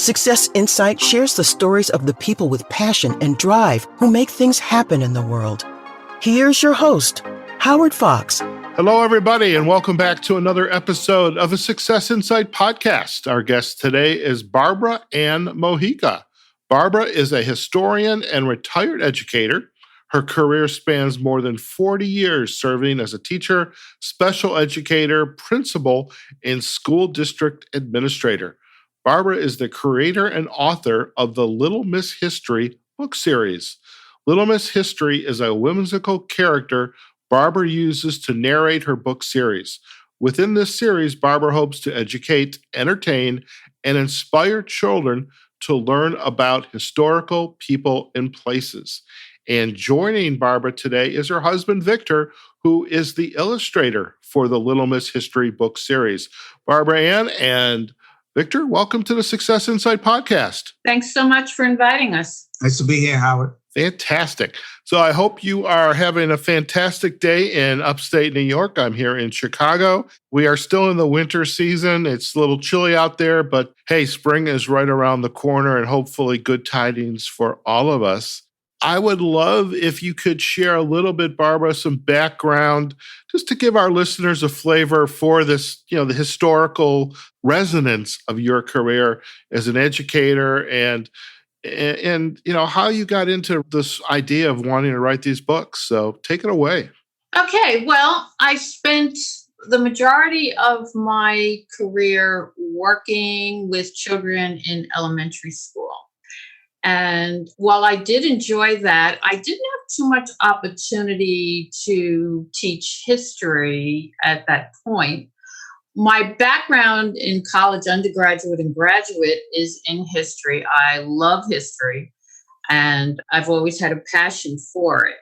Success Insight shares the stories of the people with passion and drive who make things happen in the world. Here's your host, Howard Fox. Hello, everybody, and welcome back to another episode of a Success Insight podcast. Our guest today is Barbara Ann Mojica. Barbara is a historian and retired educator. Her career spans more than 40 years serving as a teacher, special educator, principal, and school district administrator. Barbara is the creator and author of the Little Miss History book series. Little Miss History is a whimsical character Barbara uses to narrate her book series. Within this series, Barbara hopes to educate, entertain, and inspire children to learn about historical people and places. And joining Barbara today is her husband, Victor, who is the illustrator for the Little Miss History book series. Barbara Ann and Victor, welcome to the Success Insight podcast. Thanks so much for inviting us. Nice to be here, Howard. Fantastic. So I hope you are having a fantastic day in upstate New York. I'm here in Chicago. We are still in the winter season. It's a little chilly out there, but hey, spring is right around the corner and hopefully good tidings for all of us. I would love if you could share a little bit, Barbara, some background, just to give our listeners a flavor for this, the historical resonance of your career as an educator and how you got into this idea of wanting to write these books. So take it away. Okay, well, I spent the majority of my career working with children in elementary school. And while I did enjoy that, I didn't have too much opportunity to teach history at that point. My background in college, undergraduate and graduate, is in history. I love history, and I've always had a passion for it.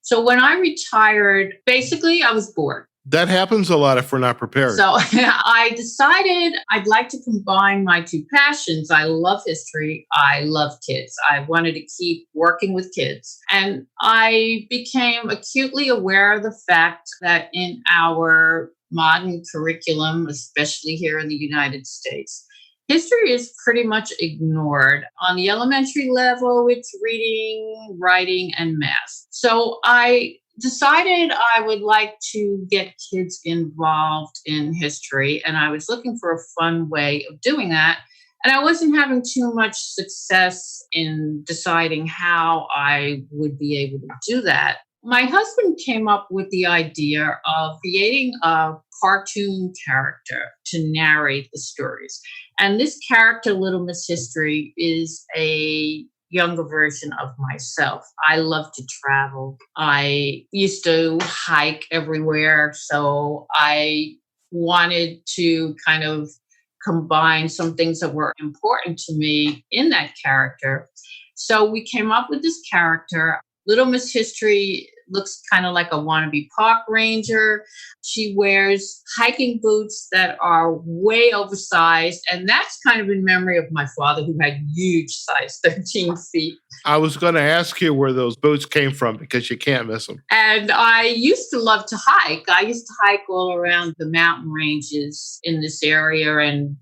So when I retired, basically, I was bored. That happens a lot if we're not prepared. So I decided I'd like to combine my two passions. I love history. I love kids. I wanted to keep working with kids. And I became acutely aware of the fact that in our modern curriculum, especially here in the United States, history is pretty much ignored. On the elementary level, it's reading, writing, and math. So I decided I would like to get kids involved in history, and I was looking for a fun way of doing that. And I wasn't having too much success in deciding how I would be able to do that. My husband came up with the idea of creating a cartoon character to narrate the stories. And this character, Little Miss History, is a younger version of myself. I love to travel. I used to hike everywhere. So I wanted to kind of combine some things that were important to me in that character. So we came up with this character. Little Miss History looks kind of like a wannabe park ranger. She wears hiking boots that are way oversized. And that's kind of in memory of my father, who had huge size 13 feet. I was going to ask you where those boots came from because you can't miss them. And I used to love to hike. I used to hike all around the mountain ranges in this area and,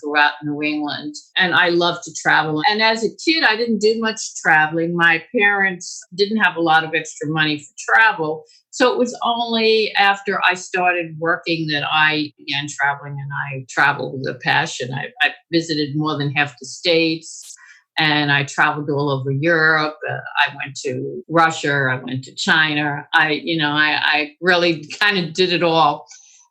throughout New England. And I love to travel. And as a kid, I didn't do much traveling. My parents didn't have a lot of extra money for travel. So it was only after I started working that I began traveling, and I traveled with a passion. I visited more than half the states, and I traveled all over Europe. I went to Russia. I went to China. I really kind of did it all.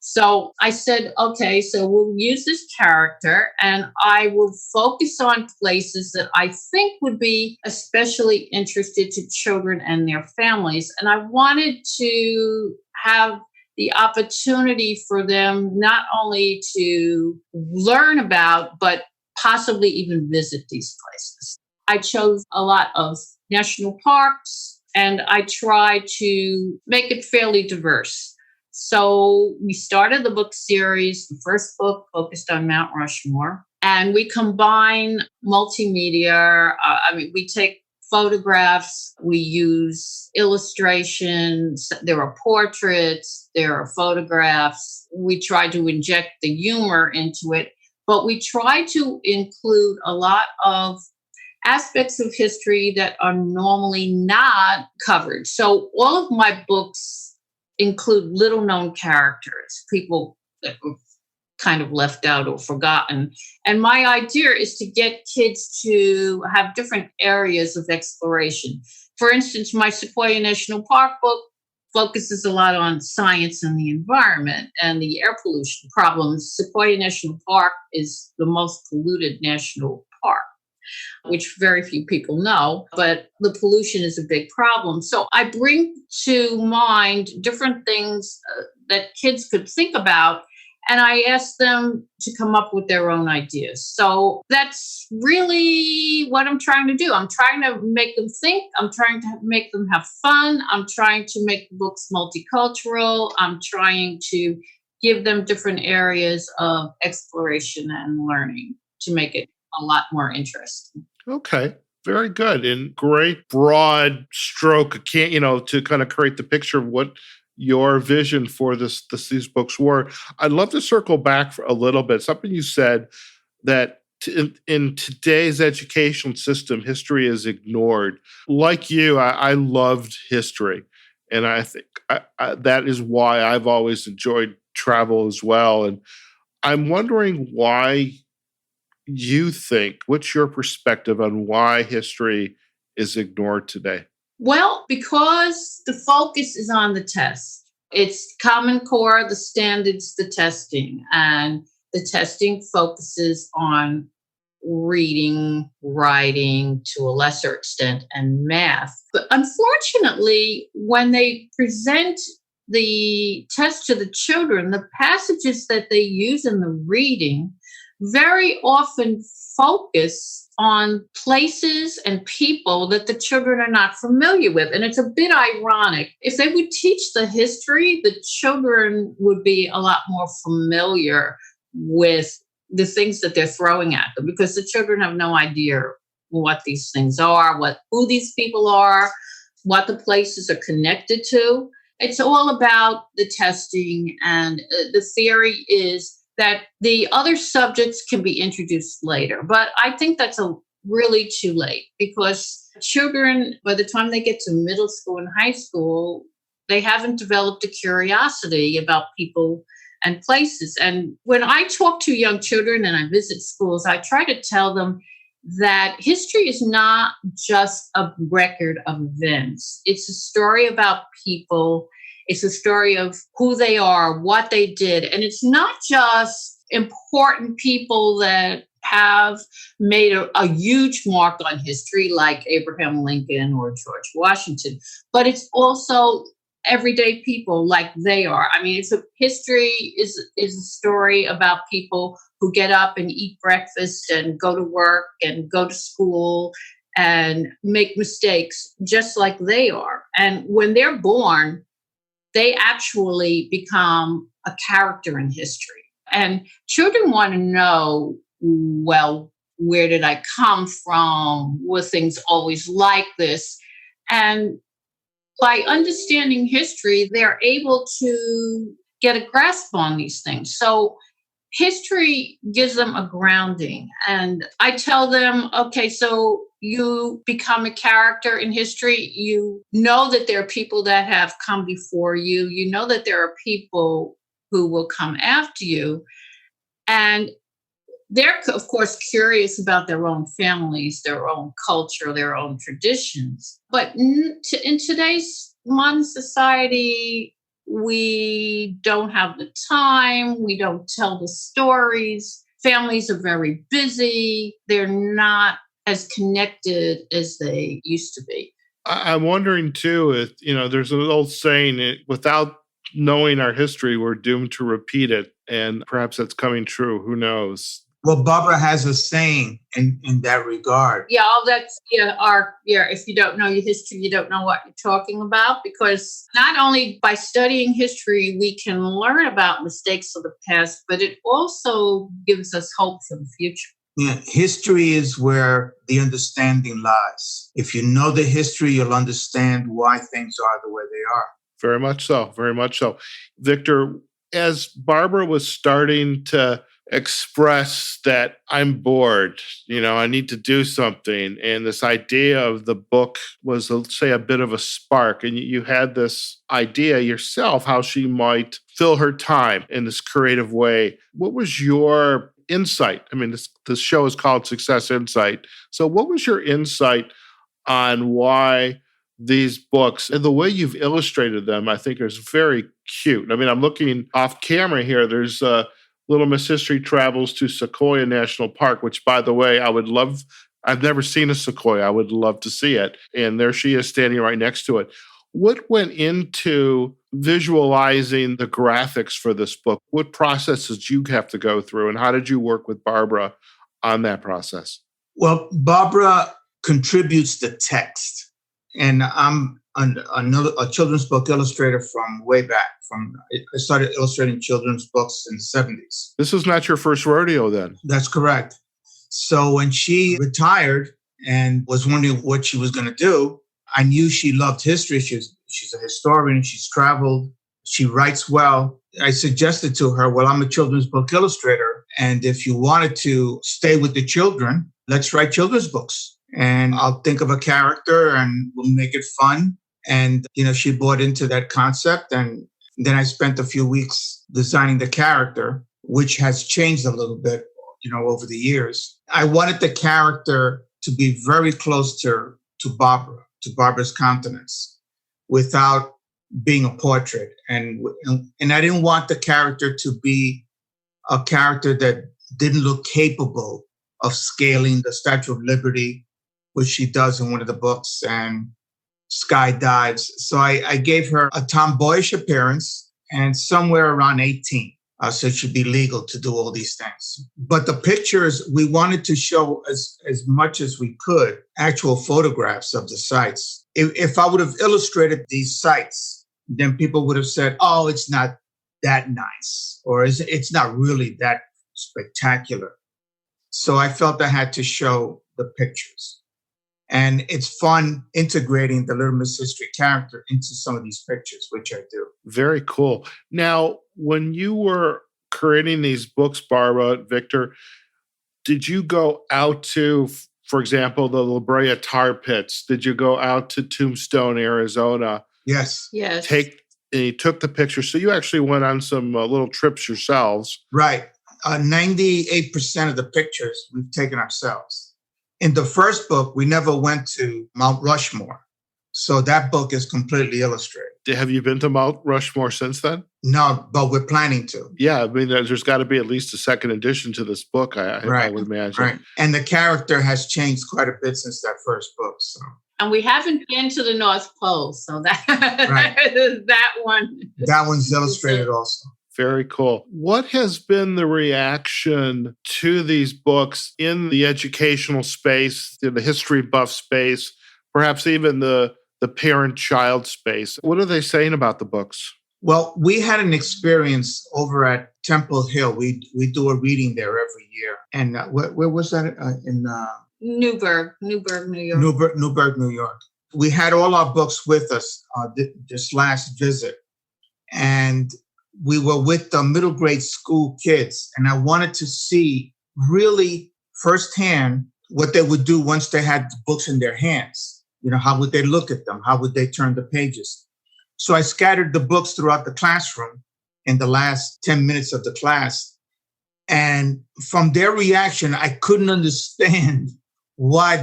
So I said, okay, so we'll use this character and I will focus on places that I think would be especially interested to children and their families. And I wanted to have the opportunity for them not only to learn about, but possibly even visit these places. I chose a lot of national parks, and I tried to make it fairly diverse. So we started the book series. The first book focused on Mount Rushmore, and we combine multimedia. We take photographs, we use illustrations, there are portraits, there are photographs. We try to inject the humor into it, but we try to include a lot of aspects of history that are normally not covered. So all of my books include little known characters, people that were kind of left out or forgotten. And my idea is to get kids to have different areas of exploration. For instance, my Sequoia National Park book focuses a lot on science and the environment and the air pollution problems. Sequoia National Park is the most polluted national park, which very few people know, but the pollution is a big problem. So I bring to mind different things that kids could think about, and I ask them to come up with their own ideas. So that's really what I'm trying to do. I'm trying to make them think. I'm trying to make them have fun. I'm trying to make the books multicultural. I'm trying to give them different areas of exploration and learning to make it a lot more interesting. Okay. Very good. And great broad stroke, to kind of create the picture of what your vision for these books were. I'd love to circle back for a little bit. Something you said that in today's education system, history is ignored. Like you, I loved history. And I think that is why I've always enjoyed travel as well. And I'm wondering why you think, what's your perspective on why history is ignored today? Well, because the focus is on the test. It's Common Core, the standards, the testing, and the testing focuses on reading, writing to a lesser extent, and math. But unfortunately, when they present the test to the children, the passages that they use in the reading very often focus on places and people that the children are not familiar with. And it's a bit ironic. If they would teach the history, the children would be a lot more familiar with the things that they're throwing at them, because the children have no idea what these things are, who these people are, what the places are connected to. It's all about the testing, and the theory is that the other subjects can be introduced later. But I think that's really too late, because children, by the time they get to middle school and high school, they haven't developed a curiosity about people and places. And when I talk to young children and I visit schools, I try to tell them that history is not just a record of events. It's a story about people. It's a story of who they are, what they did. And it's not just important people that have made a huge mark on history like Abraham Lincoln or George Washington, but it's also everyday people like they are. I mean, history is a story about people who get up and eat breakfast and go to work and go to school and make mistakes just like they are. And when they're born, they actually become a character in history. And children want to know, well, where did I come from? Were things always like this? And by understanding history, they're able to get a grasp on these things. So history gives them a grounding. And I tell them, okay, so you become a character in history. You know that there are people that have come before you. You know that there are people who will come after you. And they're, of course, curious about their own families, their own culture, their own traditions. But in today's modern society, we don't have the time. We don't tell the stories. Families are very busy. They're not as connected as they used to be. I'm wondering, too, if, there's an old saying, without knowing our history, we're doomed to repeat it. And perhaps that's coming true. Who knows? Well, Barbara has a saying in that regard. Yeah, if you don't know your history, you don't know what you're talking about, because not only by studying history, we can learn about mistakes of the past, but it also gives us hope for the future. Yeah, history is where the understanding lies. If you know the history, you'll understand why things are the way they are. Very much so. Very much so. Victor, as Barbara was starting to express that I'm bored, I need to do something. And this idea of the book was, let's say, a bit of a spark. And you had this idea yourself how she might fill her time in this creative way. What was your insight? I mean, this show is called Success Insight. So what was your insight on why these books and the way you've illustrated them, I think, is very cute. I mean, I'm looking off camera here. There's Little Miss History travels to Sequoia National Park, which, by the way, I've never seen a sequoia. I would love to see it. And there she is standing right next to it. What went into visualizing the graphics for this book? What processes did you have to go through, and how did you work with Barbara on that process? Well, Barbara contributes the text. And I'm a children's book illustrator from way back. I started illustrating children's books in the 70s. This was not your first rodeo then? That's correct. So when she retired and was wondering what she was going to do, I knew she loved history. She's a historian. She's traveled. She writes well. I suggested to her, well, I'm a children's book illustrator. And if you wanted to stay with the children, let's write children's books. And I'll think of a character and we'll make it fun. And, she bought into that concept. And then I spent a few weeks designing the character, which has changed a little bit, over the years. I wanted the character to be very close to Barbara's countenance, without being a portrait. And I didn't want the character to be a character that didn't look capable of scaling the Statue of Liberty, which she does in one of the books, and skydives. So I gave her a tomboyish appearance and somewhere around 18. So it should be legal to do all these things. But the pictures, we wanted to show as much as we could actual photographs of the sites. If I would have illustrated these sites, then people would have said, oh, it's not that nice, or it's not really that spectacular. So I felt I had to show the pictures. And it's fun integrating the Little Miss History character into some of these pictures, which I do. Very cool. Now, when you were creating these books, Barbara, Victor, did you go out to, for example, the La Brea tar pits? Did you go out to Tombstone, Arizona? Yes. Yes. And you took the pictures. So you actually went on some little trips yourselves. Right. 98% of the pictures we've taken ourselves. In the first book, we never went to Mount Rushmore. So that book is completely illustrated. Have you been to Mount Rushmore since then? No, but we're planning to. Yeah, I mean, there's got to be at least a second edition to this book, I would imagine. Right. And the character has changed quite a bit since that first book. So. And we haven't been to the North Pole, so that one. That one's illustrated also. Very cool. What has been the reaction to these books in the educational space, in the history buff space, perhaps even the parent-child space? What are they saying about the books? Well, we had an experience over at Temple Hill. We do a reading there every year. And where was that? In Newburgh, New York. Newburgh, New York. We had all our books with us this last visit. And we were with the middle grade school kids, and I wanted to see really firsthand what they would do once they had the books in their hands. How would they look at them? How would they turn the pages? So I scattered the books throughout the classroom in the last 10 minutes of the class. And from their reaction, I couldn't understand why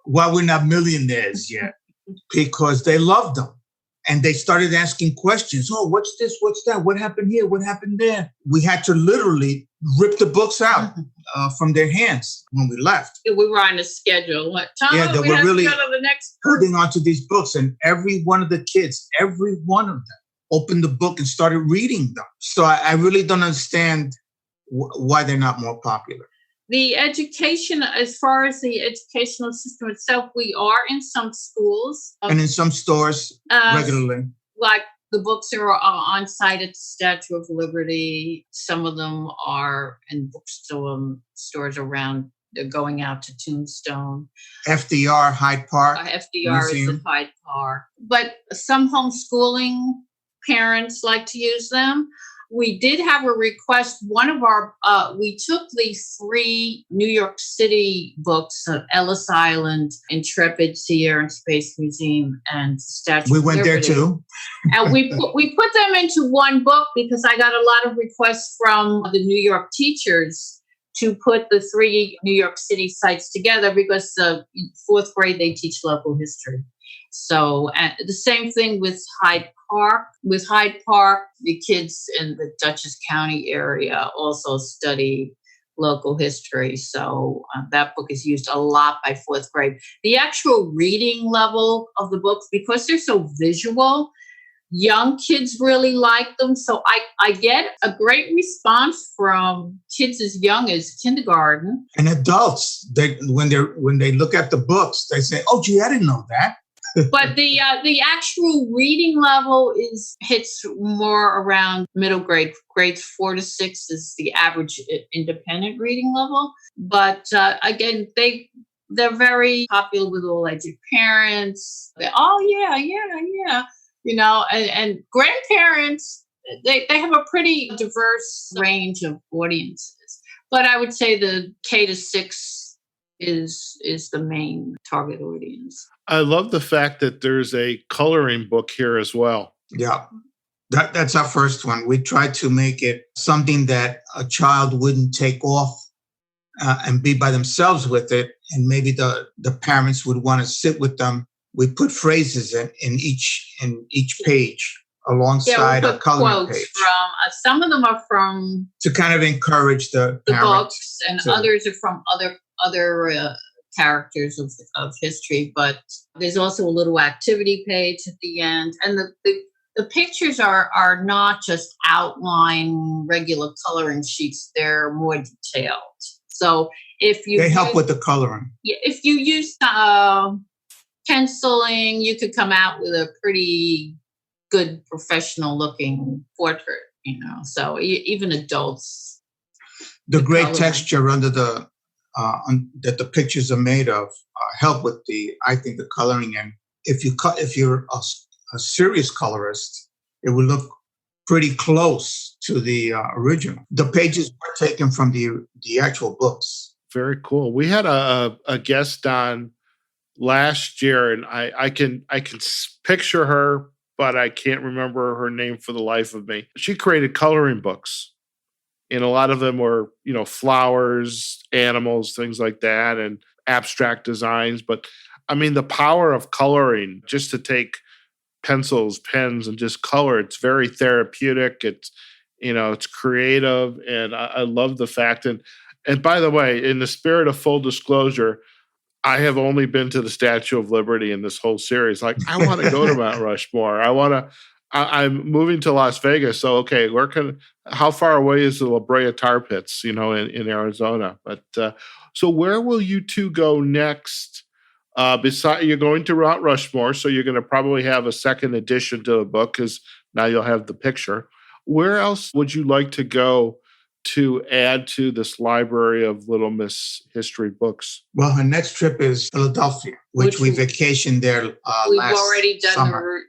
we're not millionaires yet, because they loved them. And they started asking questions. Oh, what's this? What's that? What happened here? What happened there? We had to literally rip the books out from their hands when we left. We were on a schedule. They were really holding on to these books. And every one of the kids, every one of them opened the book and started reading them. So I really don't understand why they're not more popular. The education, as far as the educational system itself, we are in some schools. And in some stores regularly. Like the books are on site at the Statue of Liberty. Some of them are in bookstores around, going out to Tombstone. FDR, Hyde Park. FDR is at Hyde Park. But some homeschooling parents like to use them. We did have a request. One of our, we took the 3 New York City books of Ellis Island, Intrepid, Sea, Air, and Space Museum, and Statue We of went Liberty. there too. And we put them into one book because I got a lot of requests from the New York teachers to put the 3 New York City sites together because in 4th grade they teach local history. So the same thing with Hyde Park. With Hyde Park, the kids in the Dutchess County area also study local history. So that book is used a lot by 4th grade. The actual reading level of the books, because they're so visual, young kids really like them. So I get a great response from kids as young as kindergarten. And adults, when they look at the books, they say, "Oh, gee, I didn't know that." But the actual reading level hits more around middle grade. Grades 4 to 6 is the average independent reading level. But again, they're very popular with all age parents. Oh yeah. And grandparents, they have a pretty diverse range of audiences. But I would say the K to 6 is the main target audience. I love the fact that there's a coloring book here as well. Yeah, that's our first one. We tried to make it something that a child wouldn't take off and be by themselves with it, and maybe the parents would want to sit with them. We put phrases in each page alongside a coloring page. From some of them are from to kind of encourage the books, and others are from other characters of history. But there's also a little activity page at the end, and the pictures are not just outline regular coloring sheets; they're more detailed. So they help with the coloring. Yeah, if you use penciling, you could come out with a pretty good professional looking portrait. So even adults. The great coloring. Texture under the that the pictures are made of help with the coloring. And if you're a serious colorist, it will look pretty close to the original. The pages were taken from the actual books. Very cool. We had a guest on last year, and I can picture her, but I can't remember her name for the life of me. She created coloring books. And a lot of them were, flowers, animals, things like that, and abstract designs. But I mean, the power of coloring, just to take pencils, pens, and just color, it's very therapeutic. It's creative. And I love the fact. And by the way, in the spirit of full disclosure, I have only been to the Statue of Liberty in this whole series. Like, I want to go to Mount Rushmore. I'm moving to Las Vegas. So, okay, how far away is the La Brea Tar Pits, in Arizona? But so where will you two go next? You're going to Mount Rushmore, so you're going to probably have a second edition to the book because now you'll have the picture. Where else would you like to go to add to this library of Little Miss History books? Well, her next trip is Philadelphia, which we vacationed there we've last already done summer.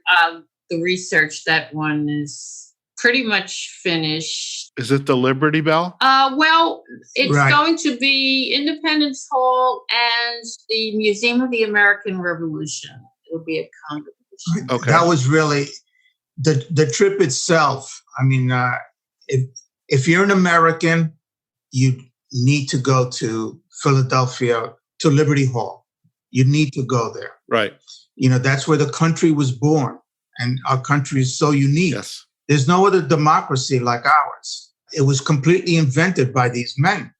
The research. That one is pretty much finished. Is it the Liberty Bell? Well, it's going to be Independence Hall and the Museum of the American Revolution. It'll be a combination. Okay. That was really the trip itself. I mean, if you're an American, you need to go to Philadelphia, to Liberty Hall. You need to go there. Right. That's where the country was born. And our country is so unique. Yes. There's no other democracy like ours. It was completely invented by these men.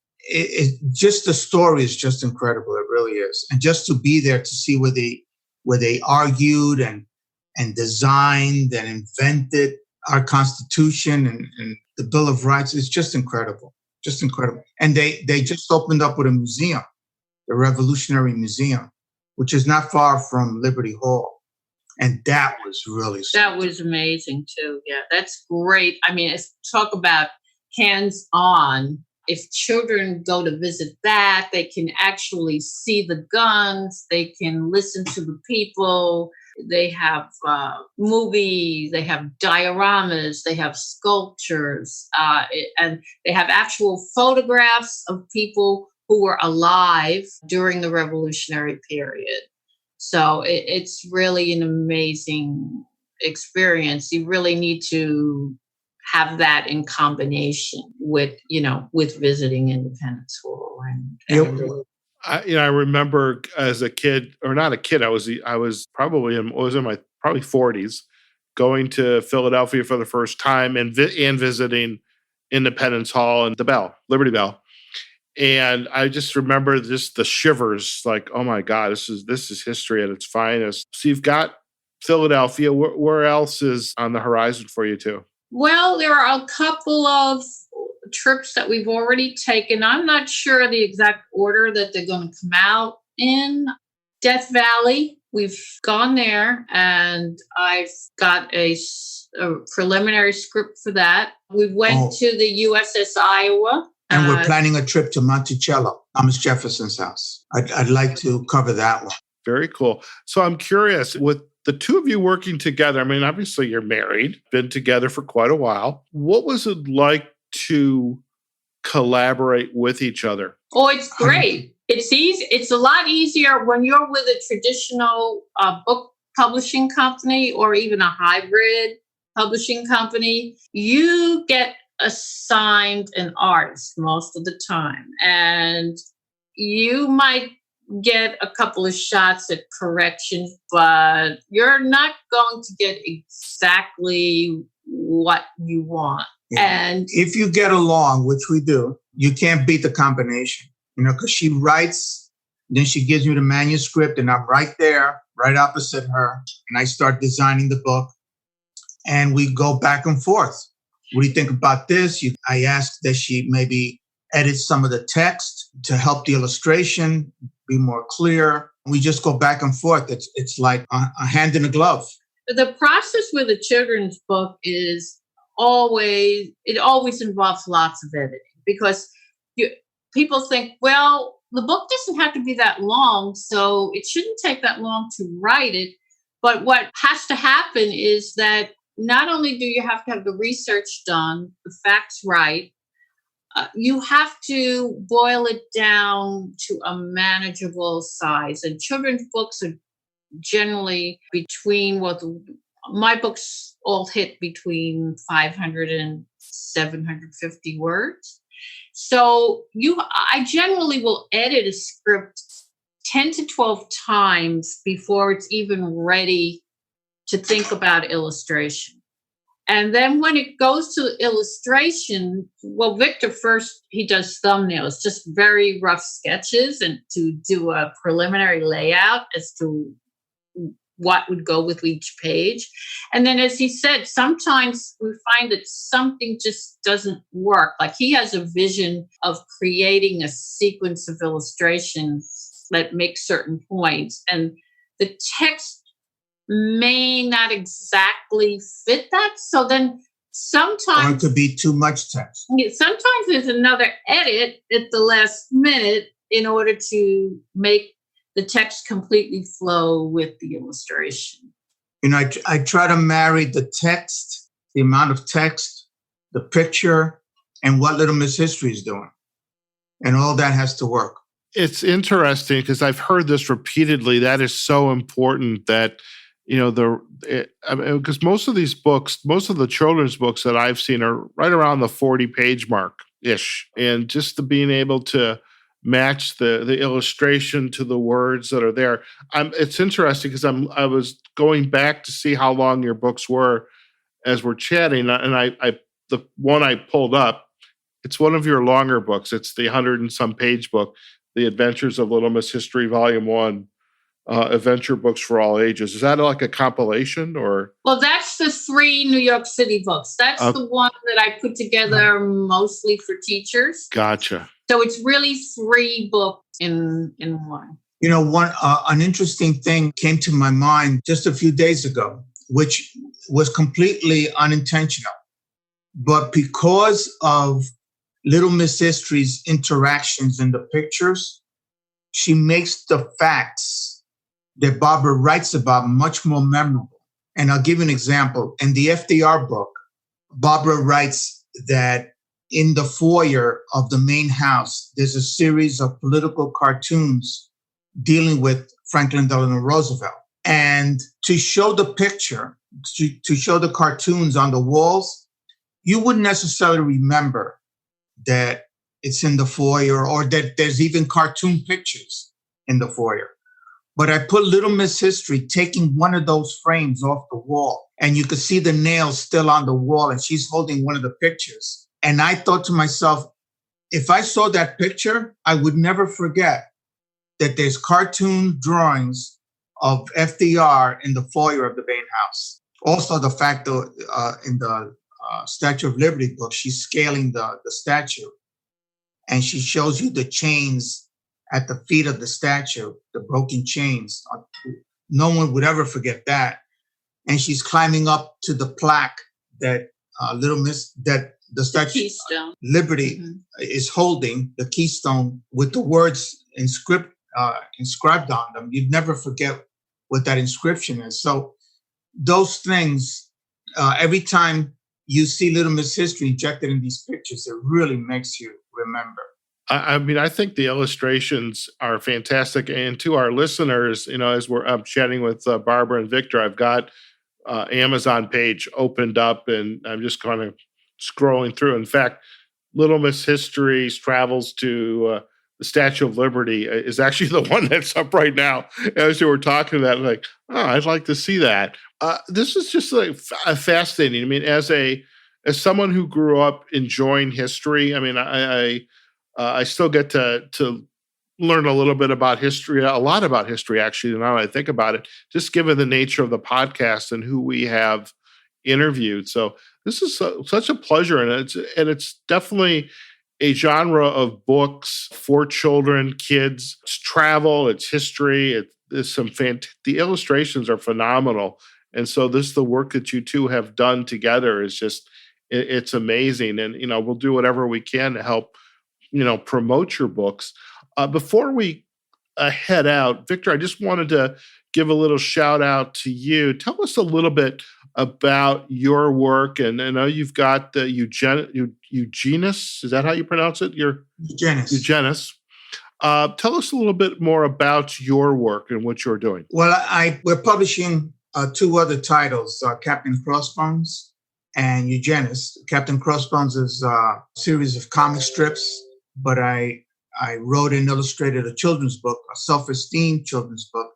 Just the story is just incredible. It really is. And just to be there to see where they argued and designed and invented our Constitution and the Bill of Rights is just incredible. Just incredible. And they just opened up with a museum, the Revolutionary Museum, which is not far from Liberty Hall. And that was really that was amazing too. Yeah, that's great. I mean, talk about hands-on. If children go to visit that, they can actually see the guns. They can listen to the people. They have movies, they have dioramas, they have sculptures, and they have actual photographs of people who were alive during the Revolutionary period. So it's really an amazing experience. You really need to have that in combination with visiting Independence School. I remember as a kid, or not a kid, I was probably in my probably 40s, going to Philadelphia for the first time and visiting Independence Hall and the Liberty Bell. And I just remember just the shivers, like, oh my God, this is history at its finest. So you've got Philadelphia. Where else is on the horizon for you too? Well, there are a couple of trips that we've already taken. I'm not sure the exact order that they're going to come out in. Death Valley, we've gone there, and I've got a preliminary script for that. We went to the USS Iowa. And we're planning a trip to Monticello, Thomas Jefferson's house. I'd like to cover that one. Very cool. So I'm curious, with the two of you working together, I mean, obviously you're married, been together for quite a while. What was it like to collaborate with each other? Oh, it's great. It's easy. It's a lot easier when you're with a traditional book publishing company or even a hybrid publishing company. You get assigned an artist most of the time, and you might get a couple of shots at corrections, but you're not going to get exactly what you want. Yeah. And if you get along, which we do, you can't beat the combination, because she writes, then she gives me the manuscript, and I'm right there, right opposite her, and I start designing the book, and we go back and forth. What do you think about this? I ask that she maybe edit some of the text to help the illustration be more clear. We just go back and forth. It's like a hand in a glove. The process with a children's book is always involves lots of editing, because people think, well, the book doesn't have to be that long, so it shouldn't take that long to write it. But what has to happen is that not only do you have to have the research done, the facts right, you have to boil it down to a manageable size. And children's books are generally between my books all hit between 500 and 750 words. So I generally will edit a script 10 to 12 times before it's even ready to think about illustration. And then when it goes to illustration, well, Victor first, he does thumbnails, just very rough sketches, and to do a preliminary layout as to what would go with each page. And then, as he said, sometimes we find that something just doesn't work. Like he has a vision of creating a sequence of illustrations that make certain points, and the text may not exactly fit that. So then sometimes... Or it could be too much text. Sometimes there's another edit at the last minute in order to make the text completely flow with the illustration. I try to marry the text, the amount of text, the picture, and what Little Miss History is doing. And all that has to work. It's interesting because I've heard this repeatedly. That is so important that because most of these books, most of the children's books that I've seen are right around the 40-page mark-ish. And just the being able to match the illustration to the words that are there. It's interesting because I was going back to see how long your books were as we're chatting. And the one I pulled up, it's one of your longer books. It's the 100 and some page book, The Adventures of Little Miss History, Volume 1. Adventure books for all ages. Is that like a compilation or? Well, that's the 3 New York City books. That's the one that I put together mostly for teachers. Gotcha. So it's really 3 books in one. An interesting thing came to my mind just a few days ago, which was completely unintentional. But because of Little Miss History's interactions in the pictures, she makes the facts that Barbara writes about much more memorable. And I'll give you an example. In the FDR book, Barbara writes that in the foyer of the main house, there's a series of political cartoons dealing with Franklin Delano Roosevelt. And to show the picture, to show the cartoons on the walls, you wouldn't necessarily remember that it's in the foyer or that there's even cartoon pictures in the foyer. But I put Little Miss History taking one of those frames off the wall, and you could see the nails still on the wall, and she's holding one of the pictures. And I thought to myself, if I saw that picture, I would never forget that there's cartoon drawings of FDR in the foyer of the main house. Also, the fact that in the Statue of Liberty book, she's scaling the statue, and she shows you the chains at the feet of the statue, the broken chains. No one would ever forget that. And she's climbing up to the plaque that the Statue of Liberty is holding, the keystone with the words inscribed on them. You'd never forget what that inscription is. So those things, every time you see Little Miss History injected in these pictures, it really makes you remember. I mean, I think the illustrations are fantastic. And to our listeners, as I'm chatting with Barbara and Victor, I've got Amazon page opened up and I'm just kind of scrolling through. In fact, Little Miss History's travels to the Statue of Liberty is actually the one that's up right now. As you were talking about, like, oh, I'd like to see that. This is just like fascinating. I mean, as someone who grew up enjoying history, I mean, I still get to learn a little bit about history, a lot about history, actually, now that I think about it, just given the nature of the podcast and who we have interviewed. So this is such a pleasure. And it's definitely a genre of books for children, kids. It's travel, it's history. The illustrations are phenomenal. And so the work that you two have done together is just, it's amazing. And, we'll do whatever we can to help promote your books. Before we head out, Victor, I just wanted to give a little shout out to you. Tell us a little bit about your work. And I know you've got the Eugenus. Is that how you pronounce it? Eugenus. Tell us a little bit more about your work and what you're doing. Well, we're publishing two other titles, Captain Crossbones and Eugenus. Captain Crossbones is a series of comic strips, but I wrote and illustrated a children's book, a self-esteem children's book,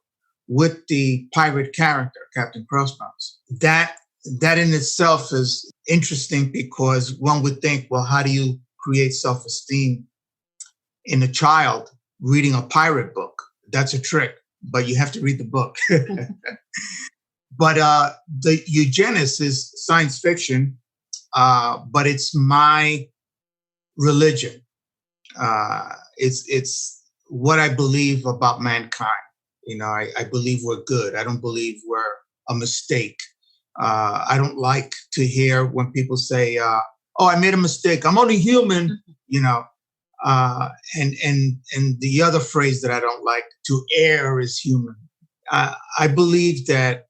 with the pirate character, Captain Crossbones. That in itself is interesting because one would think, well, how do you create self-esteem in a child reading a pirate book? That's a trick, but you have to read the book. But the Eugenus is science fiction, but it's my religion. It's what I believe about mankind. I believe we're good. I don't believe we're a mistake. I don't like to hear when people say, "Oh, I made a mistake. I'm only human." And the other phrase that I don't like, "to err is human." I believe that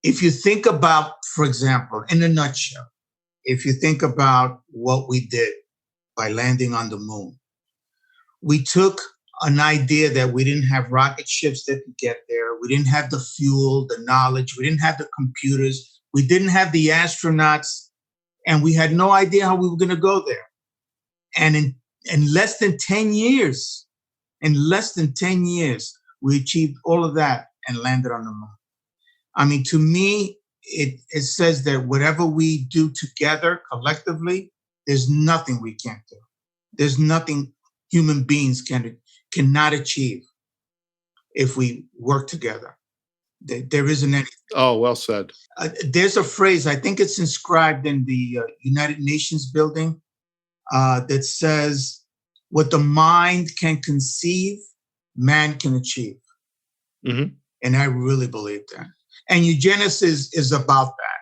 if you think about, for example, in a nutshell, if you think about what we did by landing on the moon, we took an idea that we didn't have rocket ships that could get there. We didn't have the fuel, the knowledge. We didn't have the computers. We didn't have the astronauts. And we had no idea how we were going to go there. And in less than 10 years, we achieved all of that and landed on the moon. I mean, to me, it says that whatever we do together collectively, there's nothing we can't do. There's nothing human beings cannot achieve if we work together. There isn't any. Oh, well said. There's a phrase, I think it's inscribed in the United Nations building, that says, what the mind can conceive, man can achieve. Mm-hmm. And I really believe that. And Eugenus is about that.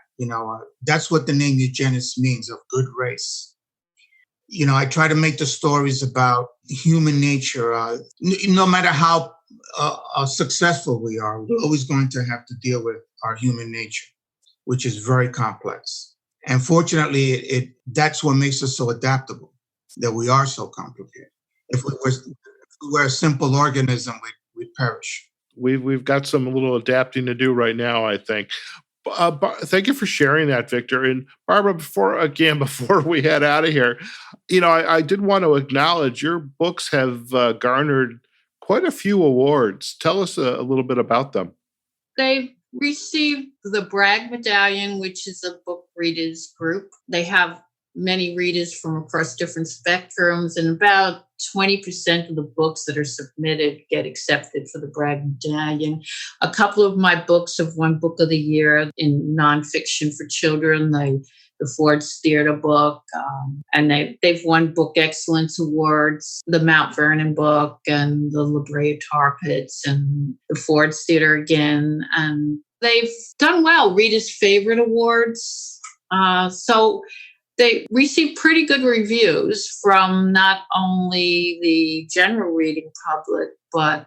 That's what the name Eugenus means, of good race. I try to make the stories about human nature. No matter how successful we are, we're always going to have to deal with our human nature, which is very complex. And fortunately, that's what makes us so adaptable, that we are so complicated. If we were a simple organism, we'd perish. We've got some little adapting to do right now, I think. Thank you for sharing that, Victor. And Barbara, before we head out of here, I did want to acknowledge your books have garnered quite a few awards. Tell us a little bit about them. They've received the B.R.A.G Medallion, which is a book readers group. They have many readers from across different spectrums, and about 20% of the books that are submitted get accepted for the B.R.A.G Medallion. A couple of my books have won Book of the Year in nonfiction for children, the Ford's Theater book, and they've won Book Excellence Awards, the Mount Vernon book, and the La Brea Tar Pits, and the Ford's Theater again. And they've done well, Readers' Favorite Awards. So they receive pretty good reviews from not only the general reading public, but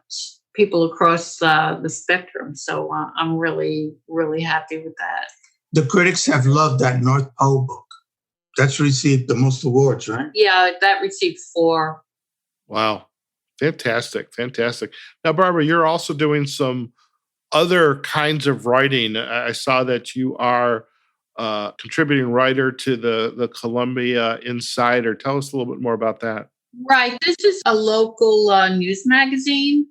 people across the spectrum. So I'm really, really happy with that. The critics have loved that North Pole book. That's received the most awards, right? Yeah, that received 4. Wow. Fantastic. Now, Barbara, you're also doing some other kinds of writing. I saw that you are contributing writer to the Columbia Insider. Tell us a little bit more about that. Right. This is a local news magazine,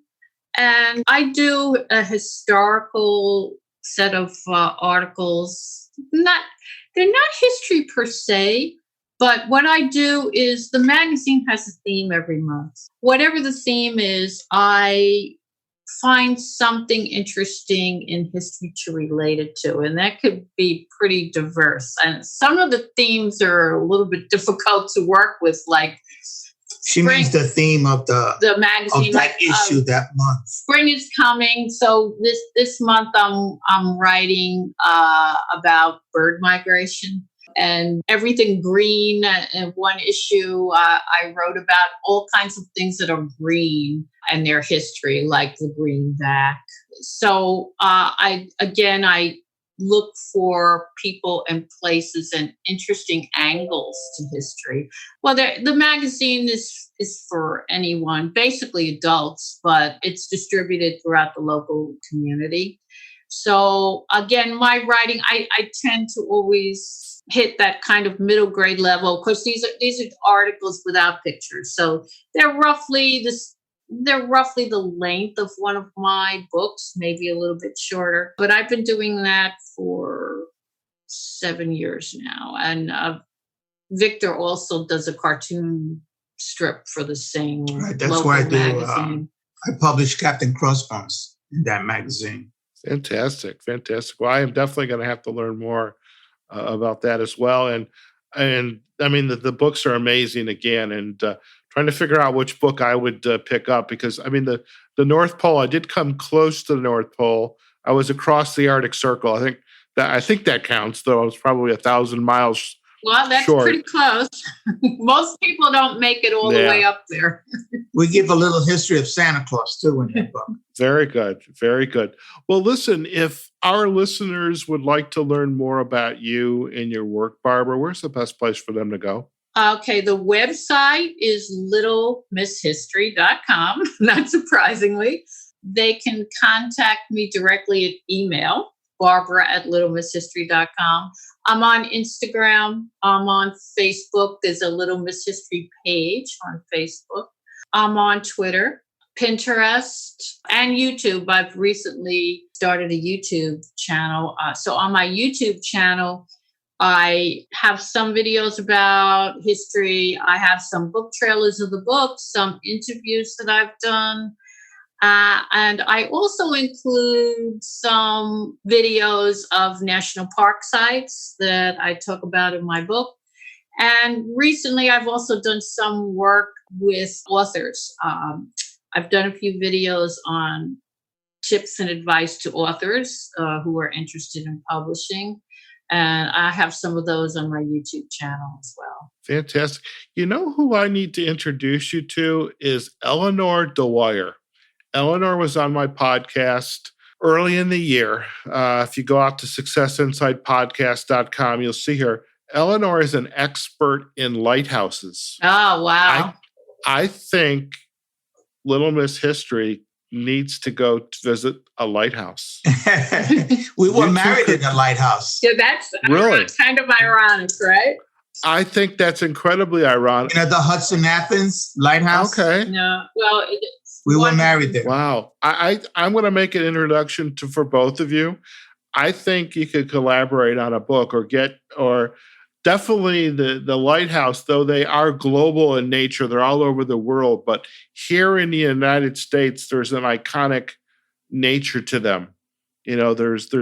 and I do a historical set of articles. They're not history per se, but what I do is the magazine has a theme every month. Whatever the theme is, I find something interesting in history to relate it to, and that could be pretty diverse. And some of the themes are a little bit difficult to work with, like she means the theme of the magazine of that issue that month. Spring is coming, so this month I'm writing about bird migration and everything green. In one issue, I wrote about all kinds of things that are green and their history, like the greenback. So I look for people and places and interesting angles to history. Well, the magazine is for anyone, basically adults, but it's distributed throughout the local community. So again, my writing, I tend to always hit that kind of middle grade level. Of course, these are articles without pictures, so they're roughly the length of one of my books, maybe a little bit shorter. But I've been doing that for 7 years now, and Victor also does a cartoon strip for the same. Right, that's what I do. Magazine. I publish Captain Crossbones in that magazine. Fantastic. Well, I am definitely going to have to learn more about that as well. And I mean, the books are amazing again, and trying to figure out which book I would pick up, because I mean, the North Pole, I did come close to the North Pole. I was across the Arctic Circle. I think that counts, though. I was probably 1,000 miles. Well, that's short. Pretty close. Most people don't make it all the way up there. We give a little history of Santa Claus, too, in that book. Very good. Well, listen, if our listeners would like to learn more about you and your work, Barbara, where's the best place for them to go? Okay, the website is littlemisshistory.com, not surprisingly. They can contact me directly at email, Barbara@littlemisshistory.com. I'm on Instagram. I'm on Facebook. There's a Little Miss History page on Facebook. I'm on Twitter, Pinterest, and YouTube. I've recently started a YouTube channel. So on my YouTube channel, I have some videos about history. I have some book trailers of the books, some interviews that I've done. And I also include some videos of national park sites that I talk about in my book. And recently, I've also done some work with authors. I've done a few videos on tips and advice to authors who are interested in publishing. And I have some of those on my YouTube channel as well. Fantastic. You know who I need to introduce you to is Eleanor Dwyer. Eleanor was on my podcast early in the year. If you go out to successinsightpodcast.com, you'll see her. Eleanor is an expert in lighthouses. Oh, wow. I think Little Miss History needs to go to visit a lighthouse. We were married in a lighthouse. Yeah, that's really kind of ironic, right? I think that's incredibly ironic. You know, the Hudson Athens lighthouse? Okay. No, well, we were married there. Wow. I'm going to make an introduction for both of you. I think you could collaborate on a book or definitely the lighthouse, though they are global in nature. They're all over the world. But here in the United States, there's an iconic nature to them. You know, there's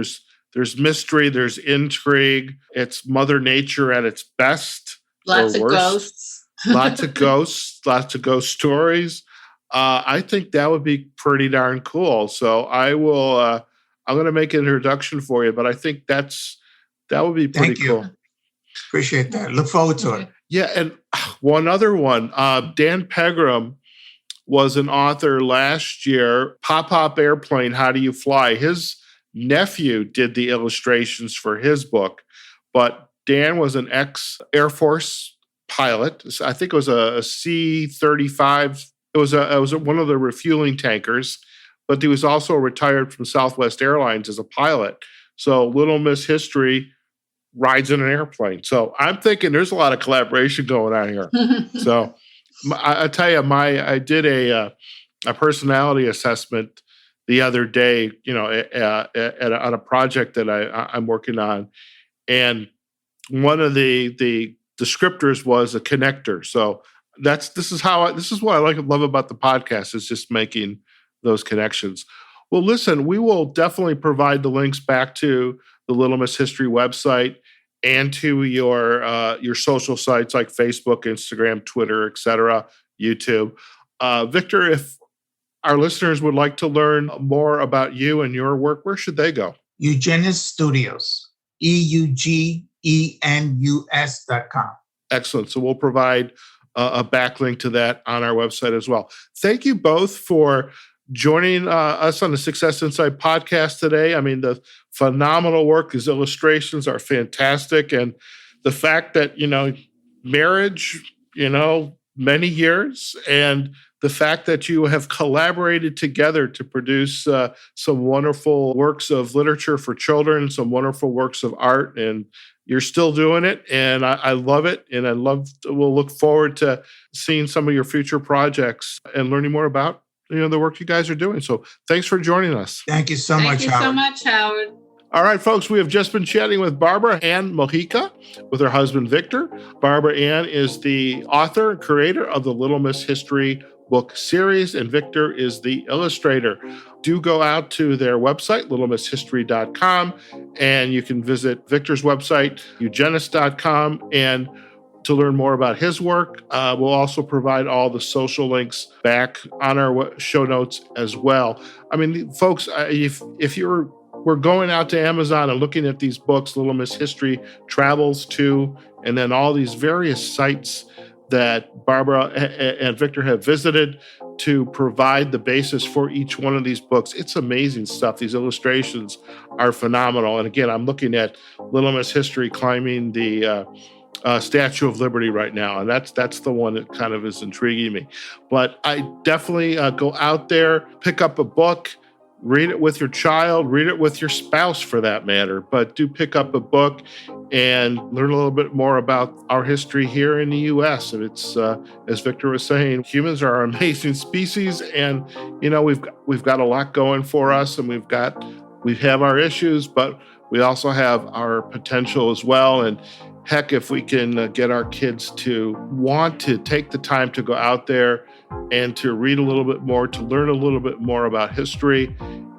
mystery, there's intrigue. It's Mother Nature at its best. Lots of ghosts. Lots of ghosts, lots of ghost stories. I think that would be pretty darn cool. So I'm going to make an introduction for you, but I think that would be pretty cool. Appreciate that. Look forward to it. Yeah. And one other one, Dan Pegram was an author last year, Pop Airplane, How Do You Fly? His nephew did the illustrations for his book, but Dan was an ex-Air Force pilot. I think it was a C-35. It was one of the refueling tankers, but he was also retired from Southwest Airlines as a pilot. So Little Miss History rides in an airplane. So I'm thinking there's a lot of collaboration going on here. So I tell you, I did a personality assessment the other day, you know, on a project that I'm working on, and one of the descriptors was a connector. So this is what I love about the podcast, is just making those connections. Well, listen, we will definitely provide the links back to the Little Miss History website and to your social sites like Facebook, Instagram, Twitter, etc., YouTube. Victor, if our listeners would like to learn more about you and your work, where should they go? Eugenus Studios, EUGENUS.com. Excellent. So we'll provide a backlink to that on our website as well. Thank you both for joining us on the Success Insight podcast today. I mean, the phenomenal work, these illustrations are fantastic. And the fact that, you know, marriage, you know, many years, and the fact that you have collaborated together to produce some wonderful works of literature for children, some wonderful works of art, and you're still doing it. And I love it. And we'll look forward to seeing some of your future projects and learning more about, you know, the work you guys are doing. So thanks for joining us. Thank you so much, Howard. Thank you so much, Howard. All right, folks, we have just been chatting with Barbara Ann Mojica with her husband, Victor. Barbara Ann is the author and creator of the Little Miss History book series, and Victor is the illustrator. Do go out to their website, littlemisshistory.com, and you can visit Victor's website, eugenus.com, and to learn more about his work. We'll also provide all the social links back on our show notes as well. I mean, folks, if we're going out to Amazon and looking at these books, Little Miss History Travels To, and then all these various sites that Barbara and Victor have visited to provide the basis for each one of these books. It's amazing stuff. These illustrations are phenomenal. And again, I'm looking at Little Miss History climbing the Statue of Liberty right now, and that's the one that kind of is intriguing me. But I definitely go out there, pick up a book, read it with your child, read it with your spouse for that matter, but do pick up a book and learn a little bit more about our history here in the U.S. And it's, as Victor was saying, humans are an amazing species, and, you know, we've got a lot going for us, and we have our issues, but we also have our potential as well. And heck, if we can get our kids to want to take the time to go out there and to read a little bit more, to learn a little bit more about history,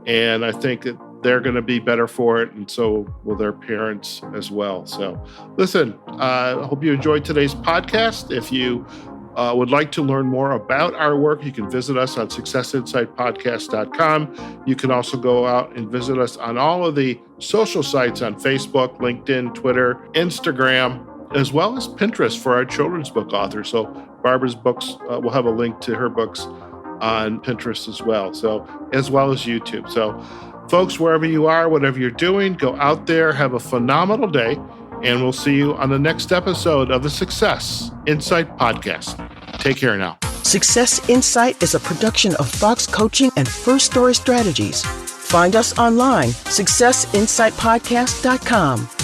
and I think that they're going to be better for it, and so will their parents as well. So listen, I hope you enjoyed today's podcast. If you would like to learn more about our work, you can visit us on successinsightpodcast.com. You can also go out and visit us on all of the social sites on Facebook, LinkedIn, Twitter, Instagram, as well as Pinterest for our children's book authors. So Barbara's books, we'll have a link to her books on Pinterest as well. So, as well as YouTube. So, folks, wherever you are, whatever you're doing, go out there, have a phenomenal day, and we'll see you on the next episode of the Success Insight Podcast. Take care now. Success Insight is a production of Fox Coaching and First Story Strategies. Find us online, successinsightpodcast.com.